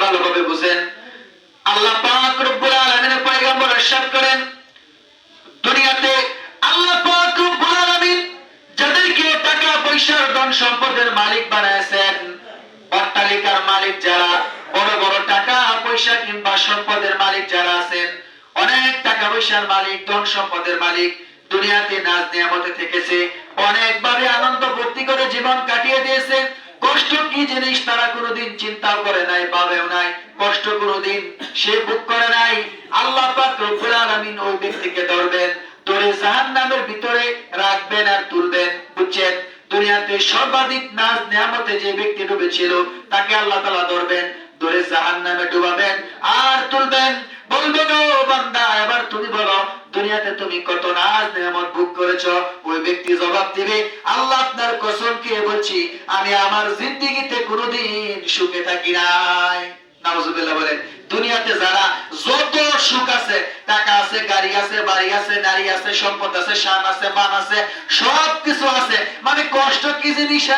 ভালোভাবে বুঝেন। আল্লাহ পাক রব্বুল আলামিনের পয়গম্বর ইরশাদ করেন, দুনিয়াতে আল্লাহ পাক রব্বুল আলামিন যাদেরকে টাকা পয়সার ধন সম্পদের মালিক বানাইছেন, অট্টালিকার মালিক যারা, বড় বড় টাকা পয়সা কিংবা সম্পদের মালিক যারা আছেন, অনেক টাকা পয়সার মালিক, ধন সম্পদের মালিক, দুনিয়াতে নাজ নিয়ামতে থেকেছে, অনেকভাবে আনন্দ ভর্তি করে জীবন কাটিয়ে দিয়েছে। কষ্ট কি জিনিস তারা কোনোদিন চিন্তাও করে নাই, ভাবেও নাই। কষ্ট কোনোদিন সে ভোগ করে নাই। আল্লাহ পাক রব্বুল আলামিন ওই ব্যক্তিকে ধরবেন, ধরে জাহান্নামের ভিতরে রাখবেন আর তুলবেন। বুঝছেন? দুনিয়াতে সর্বাধিক নাজ নিয়ামতে যে ব্যক্তি ডুবেছিল তাকে আল্লাহ তাআলা ধরবেন, ধরে জাহান্নামে ডুবাবেন আর তুলবেন। বলবেন, ও বান্দা, এবার তুমি বলো দুনিয়াতে তুমি কত নাজ নিয়ামত ভোগ করেছো। ওই ব্যক্তি জবাব দিবে, আল্লাহ আপনার কসম খেয়ে বলছি আমি আমার জিন্দেগিতে কোনোদিন সুখে থাকি নাই। নাউজুবিল্লাহ বলেন। দুনিয়াতে যারা যত সুখ আছে, টাকা আছে, গাড়ি আছে, বাড়ি আছে, নারী আছে, সম্পদ আছে, শান আছে, মান আছে, সবকিছু আছে, মানে কষ্ট কি জিনিস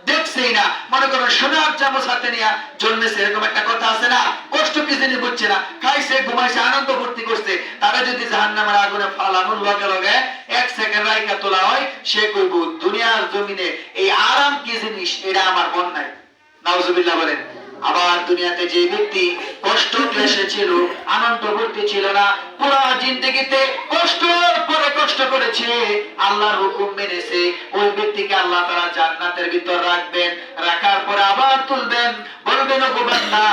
দেখছেই না। মনে করো সোনার চামচ হাতে নিয়ে জন্মেছে, এরকম একটা কথা আছে না? কষ্ট কি জিনিস বুঝছে না, খাইছে, ঘুমাইছে, আনন্দ ভর্তি করছে। তারা যদি জাহান্নামের আগুনে ফালানোর লগে লগে 1 সেকেন্ড রাইখা তোলা হয়, সে কইব দুনিয়ার জমিনে এই আরাম কি জিনিস, এটা আমার মন নাই। নাউজুবিল্লাহ বলেন। আবার দুনিয়াতে যে ব্যক্তি কষ্ট ক্লেশে ছিল, আনন্দ ভর্তি ছিল না, পুরো জিন্দেগিতে কষ্ট করে কষ্ট করেছে, আল্লাহর হুকুম মেনেছে, ওই ব্যক্তিকে আল্লাহ তাআলা জান্নাতের ভিতর রাখবেন। রাখার পরে আবার তুলবেন, বলবেন, ও বান্দা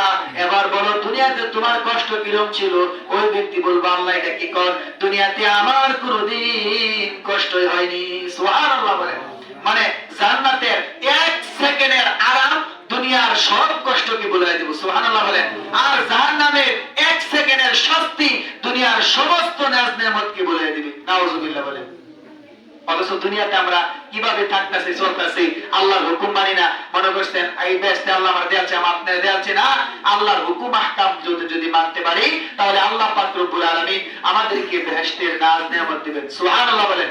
এবার বলো দুনিয়াতে তোমার কষ্ট কিরকম ছিল। ওই ব্যক্তি বলবে, আল্লাহ এটা কি কর, দুনিয়াতে আমার কোনোদিন কষ্টই হয়নি। সুবহানাল্লাহ বলেন। মানে জান্নাতের 1 সেকেন্ডের আরাম দুনিয়ার সব কষ্টকে ভুলিয়ে দেব। সুবহানাল্লাহ বলেন। আর জাহান্নামের 1 সেকেন্ডের শাস্তি দুনিয়ার সমস্ত নাজ নেয়ামতকে ভুলিয়ে দিবে। নাউজুবিল্লাহ বলেন। অথচ দুনিয়াতে আমরা কিভাবে থাকতেছি, চলতেছি, আল্লাহর হুকুম মানি না। মনে করছেন এই বেহেশতে আল্লাহ আমার দেয়ালছে, আপনার দেয়ালছে না। আল্লাহর হুকুম আহকাম যদি মানতে পারি, তাহলে আল্লাহ পাক রব্বুল আলামিন আমাদেরকে বেহেশতের নাজ নেয়ামত দিবেন। সুবহানাল্লাহ বলেন।